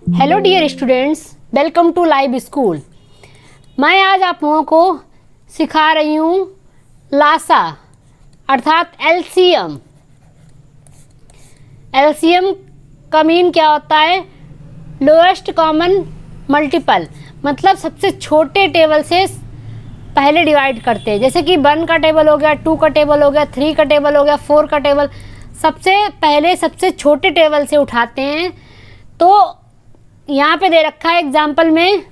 Hello dear students, welcome to live school. मैं आज आप लोगों को सिखा रही हूँ लासा अर्थात एलसीएम। एलसीएम का मीन क्या होता है? लोएस्ट कॉमन मल्टीपल, मतलब सबसे छोटे टेबल से पहले डिवाइड करते हैं। जैसे कि 1 का टेबल हो गया, 2 का टेबल हो गया, 3 का टेबल हो गया, 4 का टेबल, सबसे पहले सबसे छोटे टेबल से उठाते हैं। तो यहाँ पे दे रखा है एग्जाम्पल में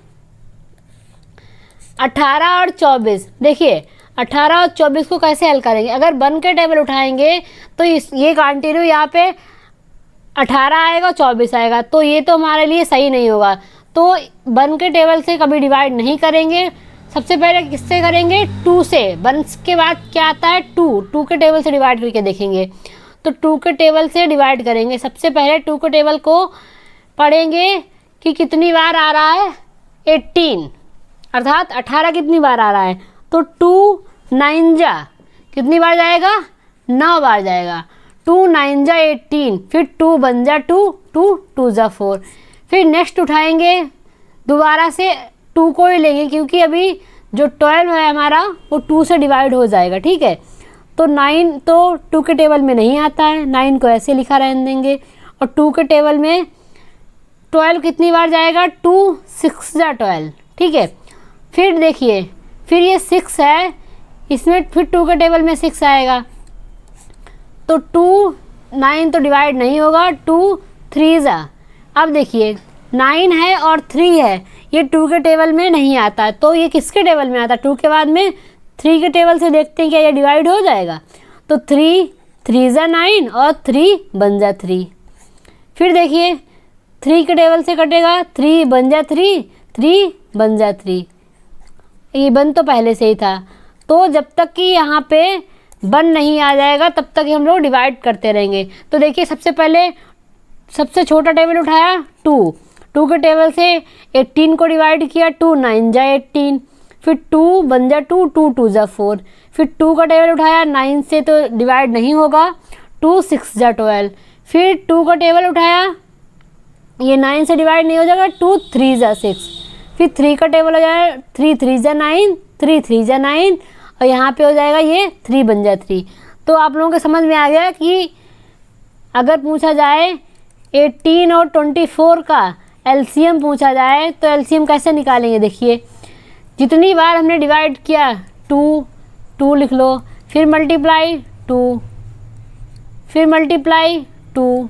18 और 24। देखिए 18 और 24 को कैसे हल करेंगे। अगर 1 के टेबल उठाएंगे तो ये कंटिन्यू यहाँ पे 18 आएगा, 24 आएगा, तो ये तो हमारे लिए सही नहीं होगा। तो 1 के टेबल से कभी डिवाइड नहीं करेंगे। सबसे पहले किससे करेंगे? 2 से। 1 के बाद क्या आता है? 2 के टेबल से डिवाइड करके देखेंगे। तो 2 के टेबल से डिवाइड करेंगे। सबसे पहले 2 के टेबल को पढ़ेंगे कि कितनी बार आ रहा है? 18, अर्थात 18 कितनी बार आ रहा है? तो 2 9 जा कितनी बार जाएगा? 9 बार जाएगा। 2 9 जा 18, फिर 2 बन जा 2, 2 जा 4। फिर नेक्स्ट उठाएंगे, दोबारा से 2 को ही लेंगे क्योंकि अभी जो 12 है हमारा वो 2 से डिवाइड हो जाएगा। ठीक है, तो 9 तो 2 के टेबल में नहीं आता है, 9 को ऐसे लिखा रहने देंगे। और 2 के टेबल में 12 कितनी बार जाएगा? 2 6 जा 12। ठीक है, फिर देखिए, फिर ये 6 है, इसमें फिर 2 के टेबल में 6 आएगा। तो 2 9 तो डिवाइड नहीं होगा, 2 3 जा। अब देखिए 9 है और 3 है, ये 2 के टेबल में नहीं आता, तो ये किसके टेबल में आता है? 2 के बाद में 3 के टेबल से देखते हैं क्या ये डिवाइड हो जाएगा। तो 3 3 जा 9 और 3 बन जा 3। फिर देखिए 3 के टेबल से कटेगा, 3 बन जा 3, 3 बन जा 3। ये 1 तो पहले से ही था, तो जब तक कि यहाँ पे 1 नहीं आ जाएगा तब तक हम लोग डिवाइड करते रहेंगे। तो देखिए सबसे पहले सबसे छोटा टेबल उठाया 2 के टेबल से 18 को डिवाइड किया, 2 9 जा 18, फिर 2 बन जा 2, 2 जा 4। फिर 2 का टेबल उठाया, 9 से तो डिवाइड नहीं होगा, 2 6 जा 12। फिर 2 का टेबल उठाया, ये 9 से डिवाइड नहीं हो जाएगा, 2 3 जा 6। फिर 3 का टेबल हो जाएगा, 3 3 जा 9, 3 3 जा 9, और यहाँ पे हो जाएगा ये 3 बन जा 3। तो आप लोगों को समझ में आ गया कि अगर पूछा जाए 18 और 24 का एलसीएम पूछा जाए तो एलसीएम कैसे निकालेंगे। देखिए जितनी बार हमने डिवाइड किया 2 लिख लो, फिर मल्टीप्लाई 2, फिर मल्टीप्लाई 2,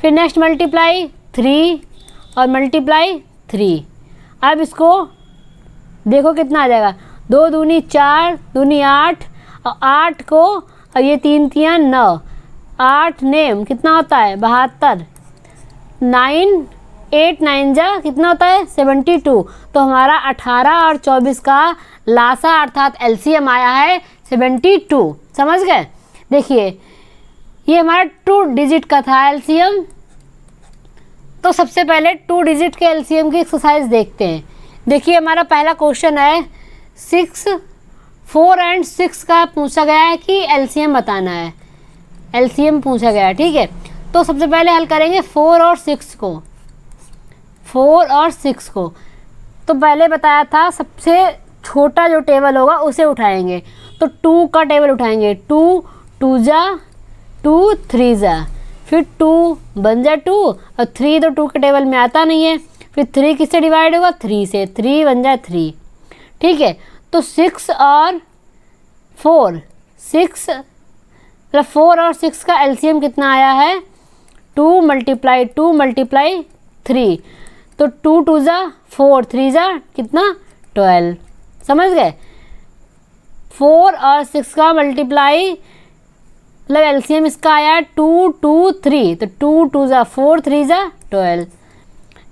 फिर नेक्स्ट मल्टीप्लाई 3 और मल्टीप्लाई 3। अब इसको देखो कितना आ जाएगा, 2 दूनी 4, दूनी 8, और 8 को और ये 3 3 9, 8 नेम कितना होता है? 72। 9 8 9 जा कितना होता है? 72। तो हमारा 18 और 24 का लासा अर्थात एलसीएम आया है 72। समझ गए? देखिए ये हमारा 2 डिजिट का था एलसीएम। तो सबसे पहले 2 डिजिट के एलसीएम की एक्सरसाइज देखते हैं। देखिए हमारा पहला क्वेश्चन है 6, 4 एंड 6 का पूछा गया है कि एलसीएम बताना है। एलसीएम पूछा गया है, ठीक है। तो सबसे पहले हल करेंगे 4 और 6 को। 4 और 6 को तो पहले बताया था सबसे छोटा जो टेबल होगा उसे उठाएंगे। तो 2 का टेबल उठाएंगे, 2 2 जा 2 3 जा, फिर 2 बन जा 2, और 3 तो 2 के टेबल में आता नहीं है। फिर 3 किससे डिवाइड होगा? 3 से, 3 बन जा 3। ठीक है, तो 6 और 4, 6 मतलब 4 और 6 का एलसीएम कितना आया है? 2 मल्टीप्लाई 2 मल्टीप्लाई 3। तो 2 2 जा 4, 3 जा कितना? 12। समझ गए? 4 और 6 का मल्टीप्लाई मतलब एलसीएम इसका आया 2 2 3। तो 2 2 जा 4, 3 जा 12।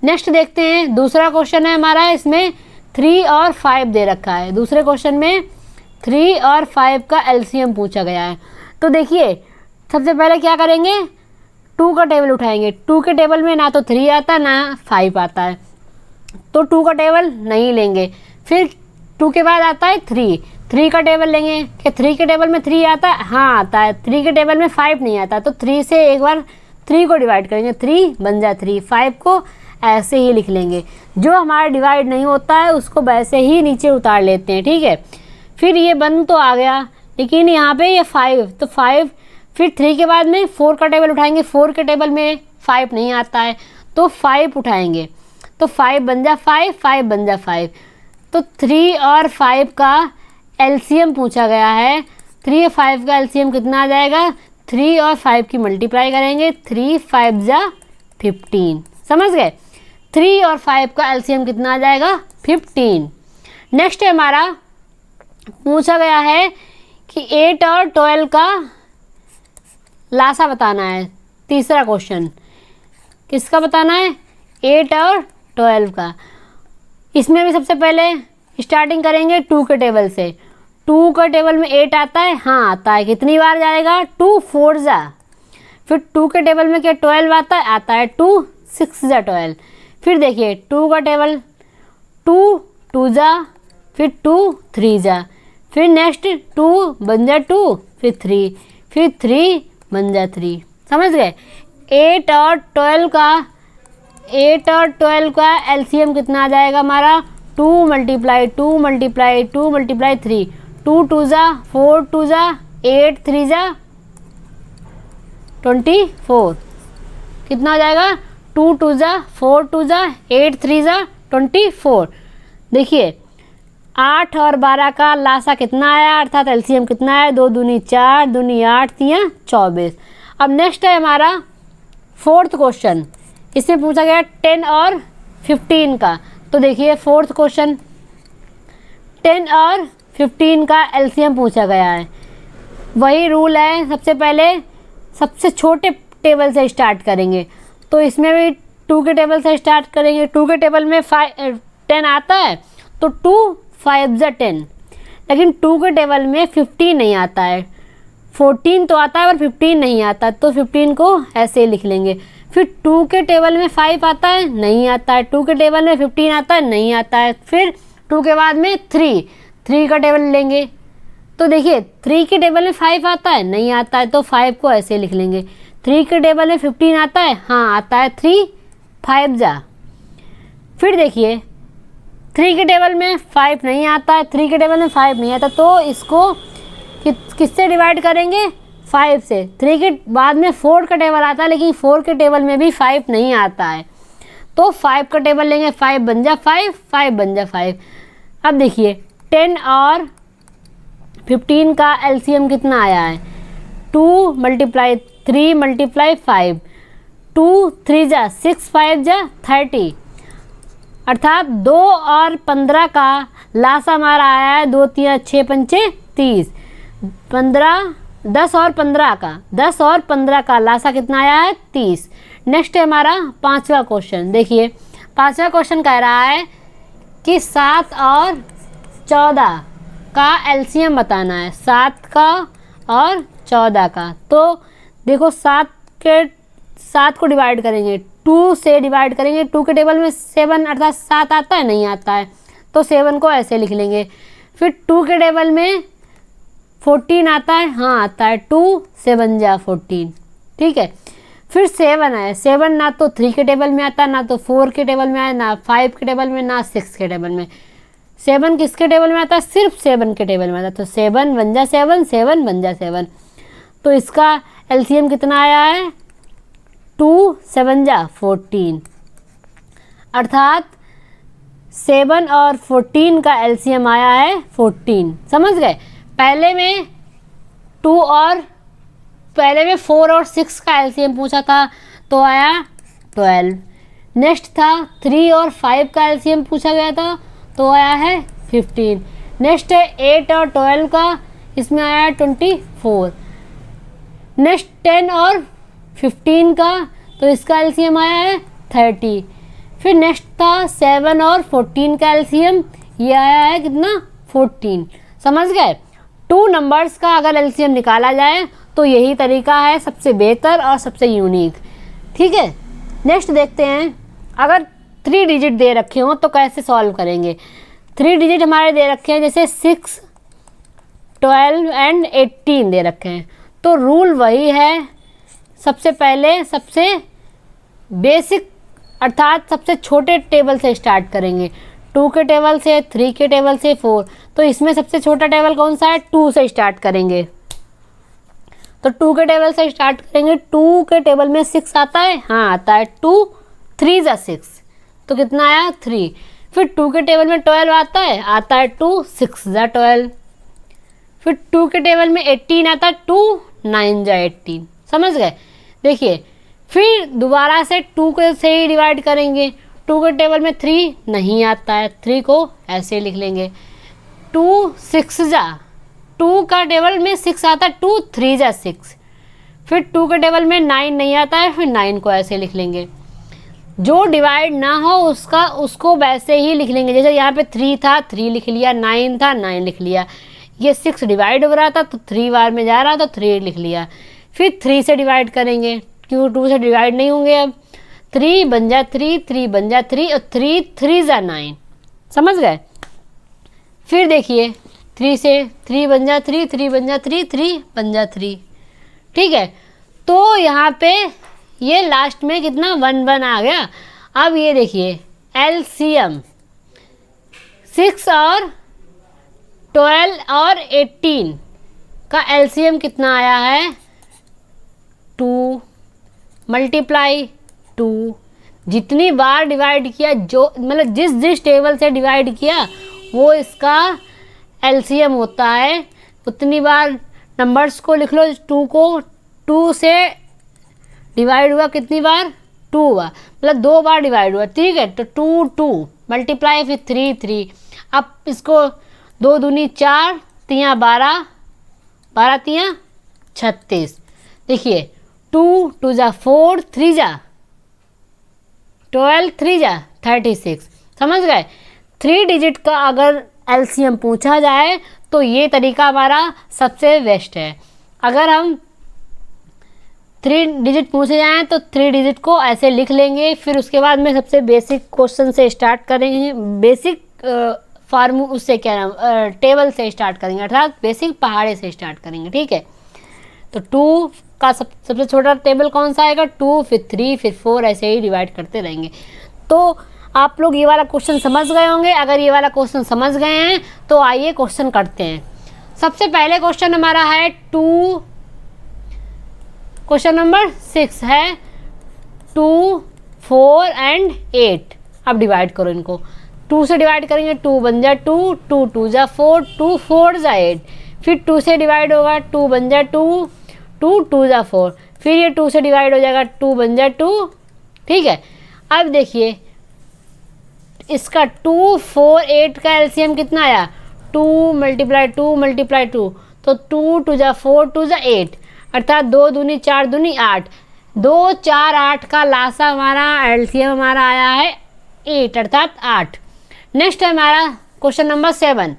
नेक्स्ट देखते हैं, दूसरा क्वेश्चन है हमारा, इसमें 3 और 5 दे रखा है। दूसरे क्वेश्चन में 3 और 5 का एलसीएम पूछा गया है। तो देखिए सबसे पहले क्या करेंगे, 2 का टेबल उठाएंगे। 2 के टेबल में ना तो 3 आता ना 5 आता है, तो 2 का टेबल नहीं लेंगे। फिर 2 के बाद आता है 3 का टेबल लेंगे। क्या 3 के टेबल में 3 आता है? हाँ आता है। 3 के टेबल में 5 नहीं आता, तो 3 से एक बार 3 को डिवाइड करेंगे, 3 बन जाए 3, 5 को ऐसे ही लिख लेंगे। जो हमारा डिवाइड नहीं होता है उसको वैसे ही नीचे उतार लेते हैं, ठीक है। फिर ये 1 तो आ गया, लेकिन यहाँ पे ये 5, तो 5, फिर 3 के बाद में 4 का टेबल उठाएंगे, 4 के टेबल में 5 नहीं आता है तो 5 उठाएंगे, तो 5 बन जा 5, 5 बन जा 5। तो 3 और 5 का एलसीएम पूछा गया है। 3 और 5 का एलसीएम कितना आ जाएगा, 3 और 5 की मल्टीप्लाई करेंगे, 3 5 जा 15, समझ गए। 3 और 5 का एलसीएम कितना आ जाएगा, 15। नेक्स्ट है हमारा पूछा गया है कि 8 और 12 का लासा बताना है। तीसरा क्वेश्चन किसका बताना है, 8 और 12 का। इसमें भी सबसे पहले स्टार्टिंग करेंगे 2 के टेबल से। 2 का टेबल में 8 आता है, हाँ आता है। कितनी बार जाएगा, 2 4 जा। फिर 2 के टेबल में क्या 12 आता है 2 6 जा 12। फिर देखिए 2 का टेबल 2 2 जा, फिर 2 3 जा, फिर नेक्स्ट 2 बन जा 2, फिर 3, फिर 3 बन जा 3, समझ गए। 8 और 12 का एलसीएम कितना आ जाएगा हमारा, 2 मल्टीप्लाई 2 मल्टीप्लाई 2 मल्टीप्लाई 3, 2 2 जा 4 2 जा 8 3 जा 24, कितना आ जाएगा, 2 2 जा 4 2 जा 8 3 जा 24। देखिए 8 और 12 का लासा कितना आया, अर्थात एलसीएम कितना आया, 2 दूनी 4, दूनी 8, 3 24। अब नेक्स्ट है हमारा 4th क्वेश्चन। इसमें पूछा गया 10 और 15 का। तो देखिए 4th क्वेश्चन 10 और 15 का एलसीएम पूछा गया है। वही रूल है, सबसे पहले सबसे छोटे टेबल से स्टार्ट करेंगे। तो इसमें भी 2 के टेबल से स्टार्ट करेंगे। 2 के टेबल में 10 आता है तो 2 5 जा 10, लेकिन 2 के टेबल में 15 नहीं आता है। 14 तो आता है पर 15 नहीं आता, तो 15 को ऐसे ही लिख लेंगे। फिर 2 के टेबल में 5 आता है, नहीं आता है। 2 के टेबल में 15 आता है, नहीं आता है। फिर 2 के बाद में 3 का टेबल लेंगे। तो देखिए 3 के टेबल में 5 आता है, नहीं आता है, तो 5 को ऐसे लिख लेंगे। 3 के टेबल में 15 आता है, हाँ आता है, 3 5 जा। फिर देखिए 3 के टेबल में 5 नहीं आता है, 3 के टेबल में 5 नहीं आता, तो इसको किससे डिवाइड करेंगे, 5 से। 3 के बाद में 4 का टेबल आता है, लेकिन 4 के टेबल में भी 5 नहीं आता है, तो 5 का टेबल लेंगे, 5 बन जा 5, 5 बन जा 5। अब देखिए 10 और 15 का एलसीएम कितना आया है, 2 मल्टीप्लाई 3 मल्टीप्लाई 5, 2 3 जा 6, 5 जा 30, अर्थात 2 और 15 का लासा हमारा आया है 2 3 6 5 30। 10 और 15 का लासा कितना आया है, 30। नेक्स्ट है हमारा 5वां क्वेश्चन। देखिए 5वां क्वेश्चन कह रहा है कि 7 और 14 का एलसीएम बताना है, 7 का और 14 का। तो देखो 7 को डिवाइड करेंगे, 2 से डिवाइड करेंगे। 2 के टेबल में 7 अर्थात 7 आता है, नहीं आता है, तो 7 को ऐसे लिख लेंगे। फिर 2 के टेबल में 14 आता है, हाँ आता है, 2 7 जा 14, ठीक है। फिर 7 है, 7 ना तो 3 के टेबल में आता, ना तो 4 के टेबल में आया, ना 5 के टेबल में, ना 6 के टेबल में। 7 किसके टेबल में आता है, सिर्फ 7 के टेबल में आता है, तो 7 बन जा 7, 7 बन जा 7। तो इसका एलसीएम कितना आया है, 2 7 जा 14, अर्थात 7 और 14 का एलसीएम आया है 14, समझ गए। पहले में 4 और 6 का एलसीएम पूछा था तो आया 12। नेक्स्ट था 3 और 5 का एलसीएम पूछा गया था तो आया है 15। नेक्स्ट है 8 और 12 का, इसमें आया 24। नेक्स्ट 10 और 15 का, तो इसका एलसीएम आया है 30। फिर नेक्स्ट था 7 और 14 का एलसीएम, ये आया है कितना, 14, समझ गए। 2 नंबर्स का अगर एलसीएम निकाला जाए तो यही तरीका है सबसे बेहतर और सबसे यूनिक, ठीक है। नेक्स्ट देखते हैं, अगर 3 डिजिट दे रखे हों तो कैसे सॉल्व करेंगे। 3 डिजिट हमारे दे रखे हैं, जैसे 6 12 एंड 18 दे रखे हैं, तो रूल वही है, सबसे पहले सबसे बेसिक अर्थात सबसे छोटे टेबल से स्टार्ट करेंगे। 2 के टेबल से, 3 के टेबल से, 4। तो इसमें सबसे छोटा टेबल कौन सा है? 2 से स्टार्ट करेंगे। तो 2 के टेबल से स्टार्ट करेंगे। 2 के टेबल में 6 आता है, हाँ आता है। 2 3 जा 6, तो कितना आया? 3। फिर 2 के टेबल में 12 आता है, आता है 2 6 जा 12। फिर 2 के टेबल में 18 आता है, 2 9 जा 18। समझ गए? देखिए फिर दोबारा से 2 के से ही डिवाइड करेंगे। 2 के टेबल में 3 नहीं आता है, 3 को ऐसे लिख लेंगे। 2 6 जा, 2 का टेबल में 6 आता है, 2 3 जा 6। फिर 2 के टेबल में 9 नहीं आता है, फिर 9 को ऐसे लिख लेंगे। जो डिवाइड ना हो उसको वैसे ही लिख लेंगे। जैसे यहाँ पे 3 था, 3 लिख लिया, 9 था, 9 लिख लिया। ये 6 डिवाइड हो रहा था तो 3 बार में जा रहा तो 3 लिख लिया। फिर 3 से डिवाइड करेंगे, क्यों 2 से डिवाइड नहीं होंगे। अब 3 बन जा 3, 3 बन जा 3 और 3 3 जा 9। समझ गए? फिर देखिए 3 से 3 बन जा 3, 3 बन जा 3, 3 बन जा 3। ठीक है, तो यहाँ पे ये लास्ट में कितना 1 1 आ गया। अब ये देखिए एलसीएम 6 और 12 और 18 का एलसीएम कितना आया है? 2 मल्टीप्लाई 2। जितनी बार डिवाइड किया, जो मतलब जिस टेबल से डिवाइड किया वो इसका एलसीएम होता है। उतनी बार नंबर्स को लिख लो। 2 को 2 से डिवाइड हुआ कितनी बार? 2 हुआ, मतलब 2 बार डिवाइड हुआ। ठीक है, तो 2 2 मल्टीप्लाई फिर 3 3। अब इसको 2 दूनी 4, 3 12, 12 3 36। देखिए 2 2 जा 4, 3 जा 12, 3 जा 36। समझ गए? 3 डिजिट का अगर एलसीएम पूछा जाए तो ये तरीका हमारा सबसे बेस्ट है। अगर हम 3 डिजिट पूछे जाएँ तो 3 डिजिट को ऐसे लिख लेंगे। फिर उसके बाद में सबसे बेसिक क्वेश्चन से स्टार्ट करेंगे, बेसिक उससे क्या नाम टेबल से स्टार्ट करेंगे, अर्थात बेसिक पहाड़े से स्टार्ट करेंगे। ठीक है, तो 2 का सबसे छोटा टेबल कौन सा आएगा? 2, फिर 3, फिर 4, ऐसे ही डिवाइड करते रहेंगे। तो आप लोग ये वाला क्वेश्चन समझ गए होंगे। अगर ये वाला क्वेश्चन समझ गए हैं तो आइए क्वेश्चन करते हैं। सबसे पहले क्वेश्चन हमारा है क्वेश्चन नंबर 6 है 2 4 एंड 8। अब डिवाइड करो इनको। 2 से डिवाइड करेंगे, 2 बन जा 2, 2 2 जा 4, 2 4 जा 8। फिर 2 से डिवाइड होगा, 2 बन जा 2, 2 2 जा 4। फिर ये 2 से डिवाइड हो जाएगा, 2 बन जा 2। ठीक है, अब देखिए इसका 2 4 8 का एलसीएम कितना आया? 2 मल्टीप्लाई 2 मल्टीप्लाई 2, तो 2 2 जा 4, 2 जा 8, अर्थात 2 दूनी 4 दूनी 8। 2 4 8 का लासा हमारा एलसीएम हमारा आया है 8, अर्थात 8। नेक्स्ट है हमारा क्वेश्चन नंबर 7।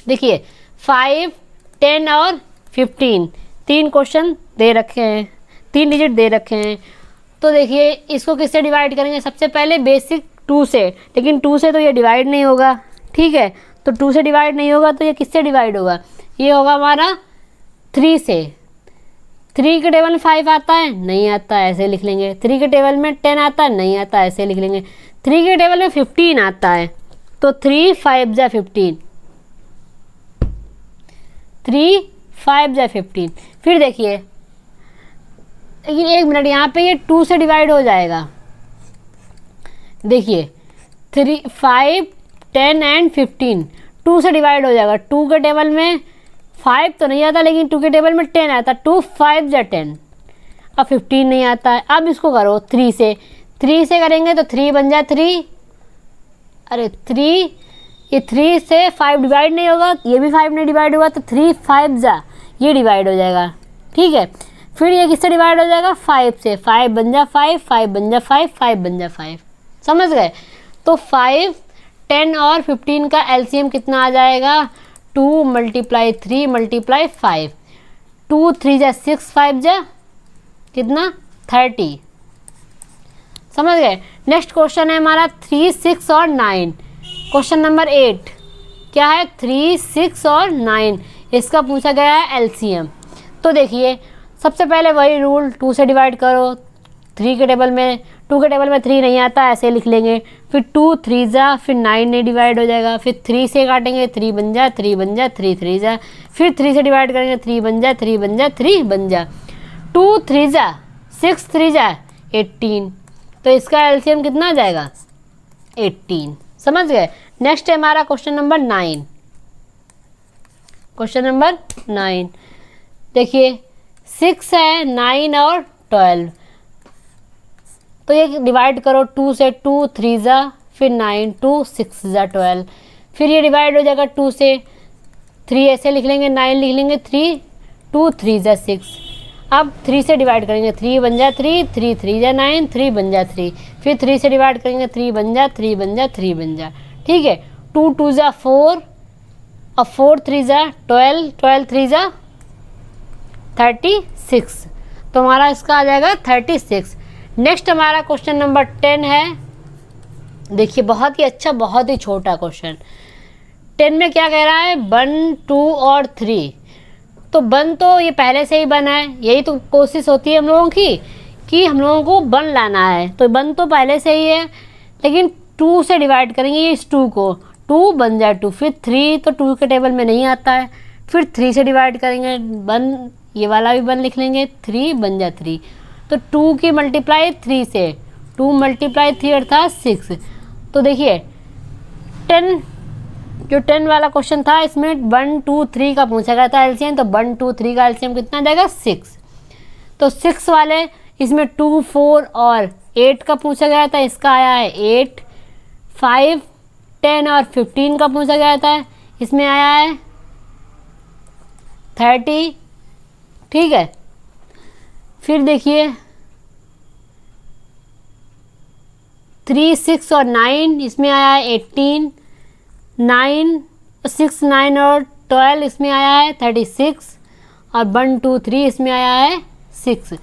देखिए 5 10 और 15 3 क्वेश्चन दे रखे हैं, 3 डिजिट दे रखे हैं। तो देखिए इसको किससे डिवाइड करेंगे? सबसे पहले बेसिक 2 से, लेकिन 2 से तो ये डिवाइड नहीं होगा। ठीक है, तो 2 से डिवाइड नहीं होगा तो ये किससे डिवाइड होगा? ये होगा हमारा 3 से। 3 के टेबल में 5 आता है, नहीं आता है, ऐसे लिख लेंगे। 3 के टेबल में 10 आता है, नहीं आता है, ऐसे लिख लेंगे। 3 के टेबल में 15 आता है, तो 3 5 जा 15, 3 5 जा 15। फिर देखिए लेकिन 1 मिनट, यहाँ पे ये 2 से डिवाइड हो जाएगा। देखिए 3 5 10 एंड 15 2 से डिवाइड हो जाएगा। 2 के टेबल में 5 तो नहीं आता, लेकिन 2 के टेबल में 10 आता है, 2 5 जा 10। अब 15 नहीं आता है। अब इसको करो 3 से, 3 से करेंगे तो 3 बन जाए 3, अरे 3, ये 3 से 5 डिवाइड नहीं होगा, ये भी 5 नहीं डिवाइड होगा, तो 3 5 जा ये डिवाइड हो जाएगा। ठीक है, फिर ये किससे डिवाइड हो जाएगा? 5 से। 5 बन जा 5, 5 बन जा 5, 5 बन जा 5। समझ गए? तो 5 10 और 15 का एलसीएम कितना आ जाएगा? 2 मल्टीप्लाई 3 मल्टीप्लाई 5, 2 3 जा 6, 5 जा कितना? 30। समझ गए? नेक्स्ट क्वेश्चन है हमारा 3 6 और 9। क्वेश्चन नंबर 8 क्या है? 3 6 और 9, इसका पूछा गया है एलसीएम। तो देखिए सबसे पहले वही रूल, 2 से डिवाइड करो। 2 के टेबल में 3 नहीं आता, ऐसे लिख लेंगे। फिर 2 3 जा, फिर 9 नहीं डिवाइड हो जाएगा। फिर 3 से काटेंगे, 3 बन जा, 3 बन जा, 3 3 जा। फिर 3 से डिवाइड करेंगे, 3 बन जा, 3 बन जा, 3 बन जा। 2 3 जा, 6 3 जा 18। तो इसका एलसीएम कितना आ जाएगा? 18। समझ गए? नेक्स्ट है हमारा क्वेश्चन नंबर 9। क्वेश्चन नंबर 9 देखिए, 6 है, 9 और 12। तो ये डिवाइड करो, 2 से 2 3 जा, फिर 9 2 6 जा 12। फिर ये डिवाइड हो जाएगा 2 से, 3 ऐसे लिख लेंगे, 9 लिख लेंगे, 3 2 3 जा 6। अब 3 से डिवाइड करेंगे, 3 बन जा 3, 3 3 जा 9, 3 बन जा 3। फिर 3 से डिवाइड करेंगे, 3 बन जा, 3 बन जा, 3 बन जा। ठीक है, 2 2 जा 4 और 4 3 जा 12, 12 3 जा 36। तो हमारा इसका आ जाएगा 36। नेक्स्ट हमारा क्वेश्चन नंबर 10 है। देखिए बहुत ही अच्छा, बहुत ही छोटा क्वेश्चन। 10 में क्या कह रहा है? 1 2 और 3। तो 1 तो ये पहले से ही बना है, यही तो कोशिश होती है हम लोगों की कि हम लोगों को 1 लाना है। तो 1 तो पहले से ही है, लेकिन 2 से डिवाइड करेंगे इस 2 को, 2 बन जाए 2। फिर 3 तो 2 के टेबल में नहीं आता है। फिर 3 से डिवाइड करेंगे, 1 ये वाला भी 1 लिख लेंगे, 3 बन जा 3। तो 2 की मल्टीप्लाई 3 से, 2 मल्टीप्लाई 3 अर्थात 6। तो देखिए 10, जो 10 वाला क्वेश्चन था इसमें 1 2 3 का पूछा गया था एलसीएम। तो 1 2 3 का एलसीएम कितना जाएगा? 6। तो 6 वाले इसमें 2 4 और 8 का पूछा गया था, इसका आया है 8। 5 10 और 15 का पूछा गया था, इसमें आया है 30। ठीक है, फिर देखिए 3 6 और 9 इसमें आया है 18। 9 6 9 और 12 इसमें आया है 36। और 1 2 3 इसमें आया है 6।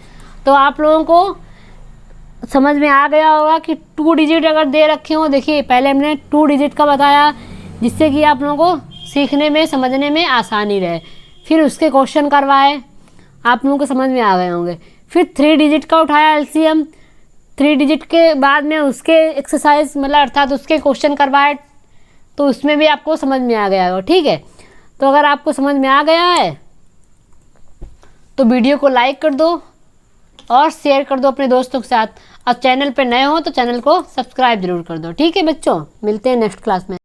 तो आप लोगों को समझ में आ गया होगा कि 2 डिजिट अगर दे रखे हो, देखिए पहले हमने 2 डिजिट का बताया जिससे कि आप लोगों को सीखने में समझने में आसानी रहे। फिर उसके क्वेश्चन करवाए, आप लोगों को समझ में आ गए होंगे। फिर 3 डिजिट का उठाया एलसीएम, 3 डिजिट के बाद में उसके एक्सरसाइज मतलब अर्थात उसके क्वेश्चन करवाए, तो उसमें भी आपको समझ में आ गया होगा। ठीक है, तो अगर आपको समझ में आ गया है तो वीडियो को लाइक कर दो और शेयर कर दो अपने दोस्तों के साथ। और चैनल पे नए हो तो चैनल को सब्सक्राइब जरूर कर दो। ठीक है बच्चों, मिलते हैं नेक्स्ट क्लास में।